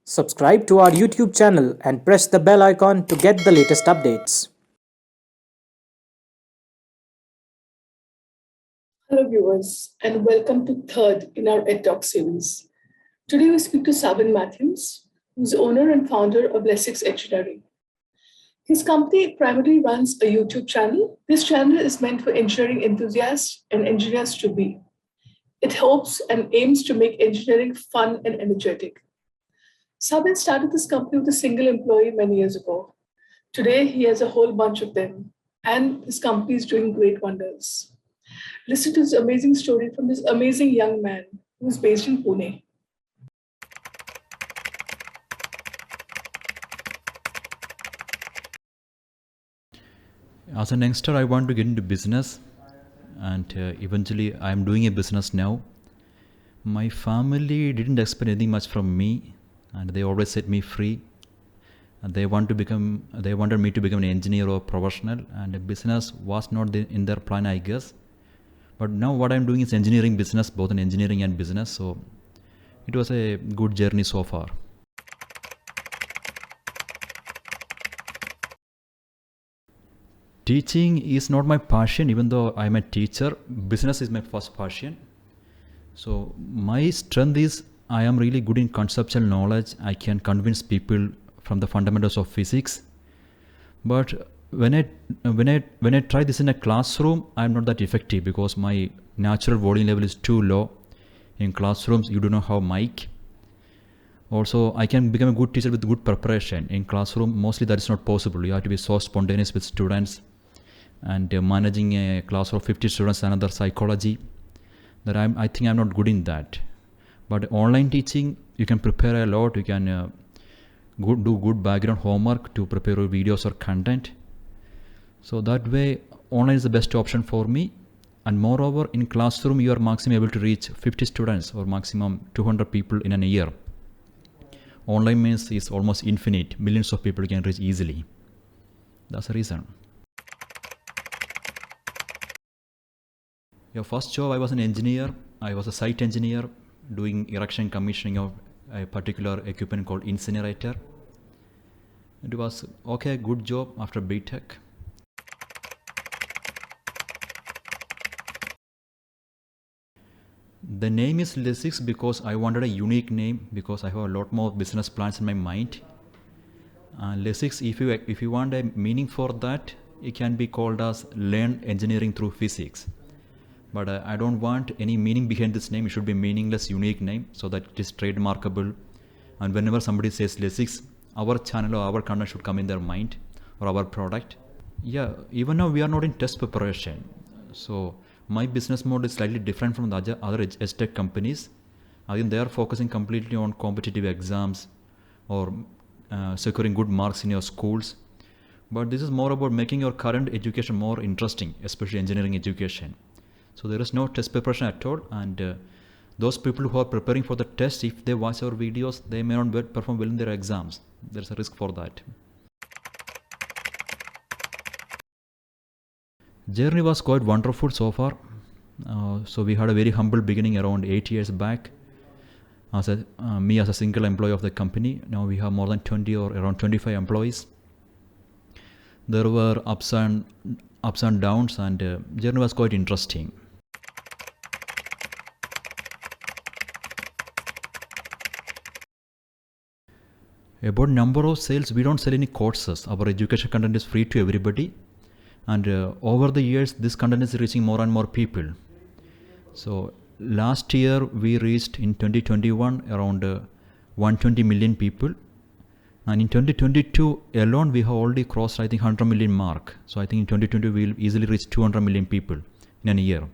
Subscribe to our YouTube channel and press the bell icon to get the latest updates. Hello viewers and welcome to third in our Ep.3 series. Today we speak to Sabin Mathew, who's the owner and founder of Lesics Engineering. His company primarily runs a YouTube channel. This channel is meant for engineering enthusiasts and engineers to be. It hopes and aims to make engineering fun and energetic. Sabin started this company with a single employee many years ago. Today he has a whole bunch of them and his company is doing great wonders. Listen to this amazing story from this amazing young man who is based in Pune. As an youngster, I want to get into business, and eventually, I am doing a business now. My family didn't expect anything much from me, and they always set me free. And they wanted me to become an engineer or professional, and a business was not in their plan, I guess. But now, what I'm doing is engineering business, both in engineering and business. So, it was a good journey so far. Teaching is not my passion, even though I'm a teacher. Business is my first passion. So my strength is I am really good in conceptual knowledge. I can convince people from the fundamentals of physics. But when I try this in a classroom, I'm not that effective because my natural volume level is too low. In classrooms, you do not have mic. Also, I can become a good teacher with good preparation. In classroom, mostly that is not possible. You have to be so spontaneous with students. And managing a class of 50 students, another psychology, that I think I'm not good in that. But online teaching, you can prepare a lot. You can do good background homework to prepare your videos or content. So that way, online is the best option for me. And moreover, in classroom, you are maximum able to reach 50 students or maximum 200 people in a year. Online means is almost infinite. Millions of people can reach easily. That's the reason. Your first job, I was an engineer. I was a site engineer doing erection commissioning of a particular equipment called incinerator. It was okay, good job after BTech. The name is Lesics because I wanted a unique name because I have a lot more business plans in my mind. Lesics, if you want a meaning for that, it can be called as learn engineering through physics. But I don't want any meaning behind this name. It should be a meaningless, unique name so that it is trademarkable. And whenever somebody says Lesics, our channel or our content should come in their mind or our product. Yeah, even now we are not in test preparation. So my business model is slightly different from the other edtech companies. I think they are focusing completely on competitive exams or securing good marks in your schools. But this is more about making your current education more interesting, especially engineering education. So there is no test preparation at all, and those people who are preparing for the test, if they watch our videos, they may not perform well in their exams. There's a risk for that. Journey was quite wonderful so far. So we had a very humble beginning around 8 years back. Me as a single employee of the company. Now we have more than 20 or around 25 employees. There were ups and downs, and journey was quite interesting. About number of sales, we don't sell any courses. Our education content is free to everybody, and over the years, this content is reaching more and more people. So last year we reached in 2021 around 120 million people, and in 2022 alone we have already crossed I think 100 million mark. So I think in 2020 we will easily reach 200 million people in a year.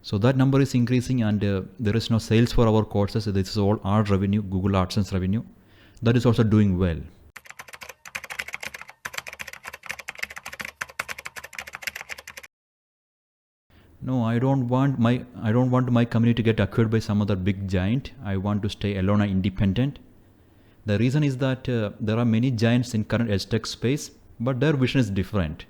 So that number is increasing, and there is no sales for our courses. This is all ad revenue, Google AdSense revenue. That is also doing well. No, I don't want my company to get acquired by some other big giant. I want to stay alone and independent. The reason is that there are many giants in current edtech space, but their vision is different.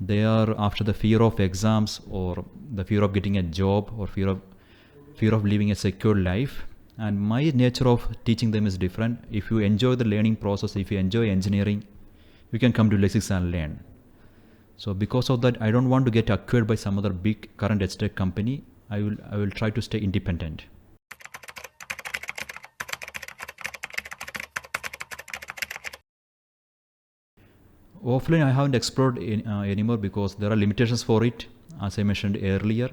They are after the fear of exams or the fear of getting a job or fear of living a secure life. and my nature of teaching them is different. If you enjoy the learning process, if you enjoy engineering, you can come to Lesics and learn. So because of that, I don't want to get acquired by some other big current edtech company. I will try to stay independent. Offline I haven't explored anymore because there are limitations for it. As I mentioned earlier,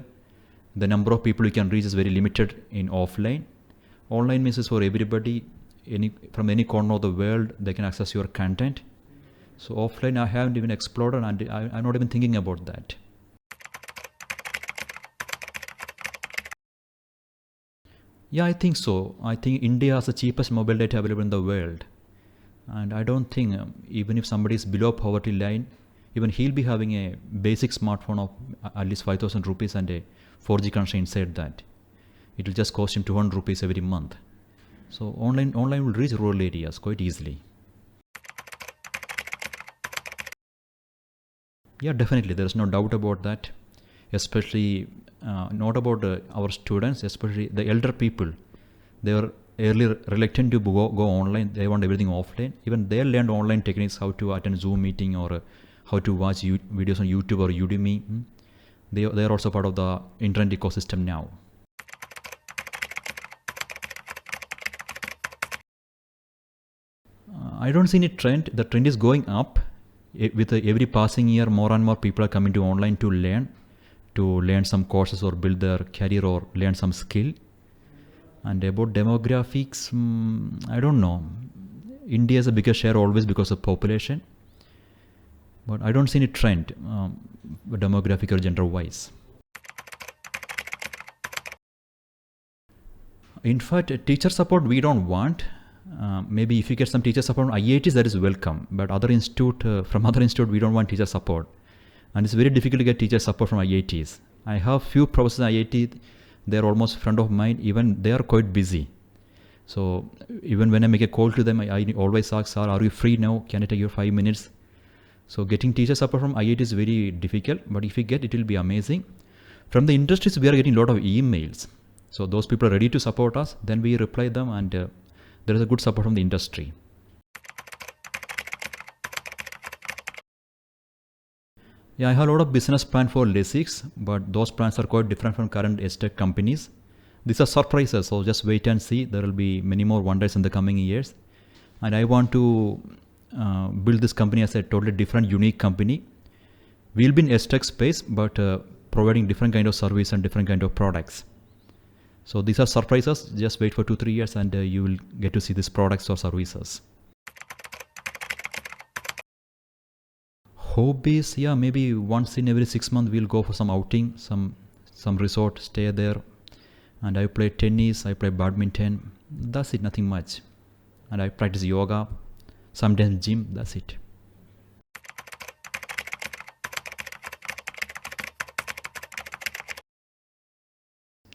the number of people you can reach is very limited in offline. Online means is for everybody, from any corner of the world they can access your content. So offline I haven't even explored, and I'm not even thinking about that. Yeah, I think so. I think India has the cheapest mobile data available in the world. And I don't think, even if somebody is below poverty line, even he'll be having a basic smartphone of at least 5,000 rupees and a 4G connection inside that. It will just cost him 200 rupees every month. So online will reach rural areas quite easily. Yeah, definitely. There is no doubt about that. Especially not about our students, especially the elder people. They were earlier reluctant to go online. They want everything offline. Even they learned online techniques, how to attend Zoom meeting or how to watch videos on YouTube or Udemy. They are also part of the internet ecosystem now. I don't see any trend. The trend is going up. With every passing year, more and more people are coming to online to learn some courses or build their career or learn some skill. And about demographics, I don't know. India is a bigger share always because of population. But I don't see any trend demographic or gender wise. In fact, teacher support we don't want. Maybe if you get some teacher support from IITs, that is welcome. But from other institute, we don't want teacher support. And it's very difficult to get teacher support from IITs. I have few professors in IIT. They're almost friend of mine. Even they are quite busy. So even when I make a call to them, I always ask, "Sir, are you free now? Can I take your 5 minutes?" So getting teacher support from IIT is very difficult. But if we get, it will be amazing. From the industries, we are getting a lot of emails. So those people are ready to support us. Then we reply them, and there is a good support from the industry. Yeah, I have a lot of business plan for Lesics, but those plans are quite different from current edtech companies. These are surprises, so just wait and see. There will be many more wonders in the coming years. And I want to build this company as a totally different, unique company. We'll be in edtech space, but providing different kind of service and different kind of products. So these are surprises. Just wait for 2-3 years and you will get to see these products or services. Hobbies, yeah, maybe once in every 6 months we'll go for some outing, some resort, stay there. And I play tennis, I play badminton. That's it, nothing much. And I practice yoga, sometimes gym, that's it.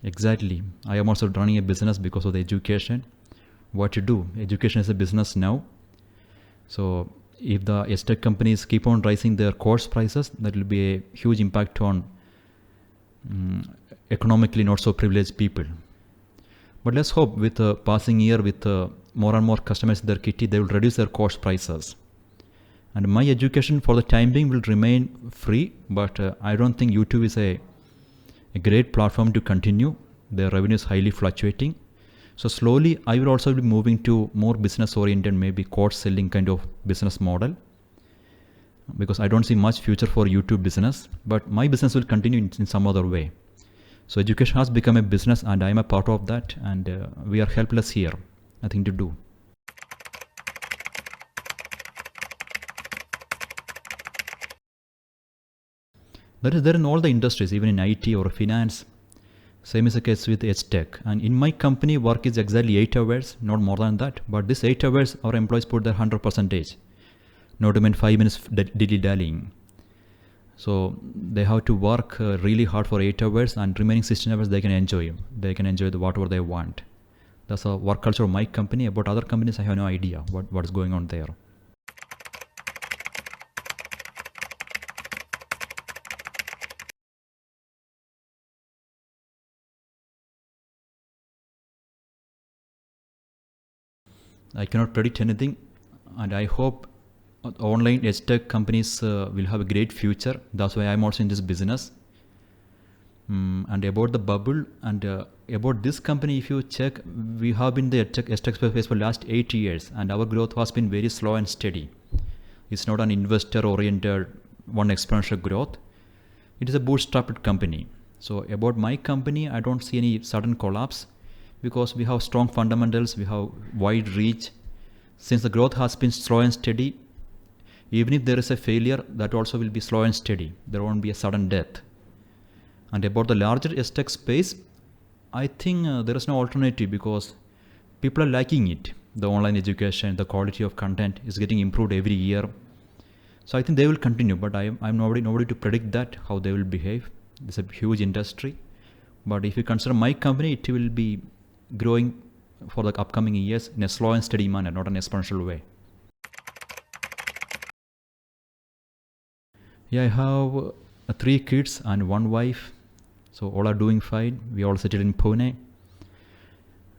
Exactly. I am also running a business because of the education. What to do? Education is a business now. So if the edtech companies keep on rising their course prices, that will be a huge impact on economically not so privileged people. But let's hope with the passing year, with more and more customers in their kitty, they will reduce their course prices. And my education for the time being will remain free, but I don't think YouTube is a great platform to continue. Their revenue is highly fluctuating. So slowly I will also be moving to more business oriented, maybe course selling kind of business model, because I don't see much future for YouTube business, but my business will continue in some other way. So education has become a business and I am a part of that, and we are helpless here, nothing to do. That is there in all the industries, even in IT or finance. Same is the case with edtech. And in my company, work is exactly 8 hours, not more than that. But this 8 hours, our employees put their 100%, not even 5 minutes dilly-dallying. So they have to work really hard for 8 hours, and remaining 16 hours they can enjoy. They can enjoy whatever they want. That's the work culture of my company. About other companies, I have no idea what is going on there. I cannot predict anything, and I hope online edtech companies will have a great future. That's why I'm also in this business. And about the bubble and about this company, if you check, we have been in the edtech space for last 8 years, and our growth has been very slow and steady. It's not an investor-oriented one exponential growth. It is a bootstrapped company. So about my company, I don't see any sudden collapse because we have strong fundamentals, we have wide reach. Since the growth has been slow and steady, even if there is a failure, that also will be slow and steady. There won't be a sudden death. And about the larger edtech space, I think there is no alternative because people are liking it. The online education, the quality of content is getting improved every year. So I think they will continue, but I'm nobody to predict that, how they will behave. It's a huge industry. But if you consider my company, it will be growing for the upcoming years in a slow and steady manner, not an exponential way. Yeah, I have 3 kids and 1 wife. So all are doing fine. We all settled in Pune,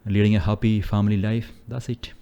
leading a happy family life. That's it.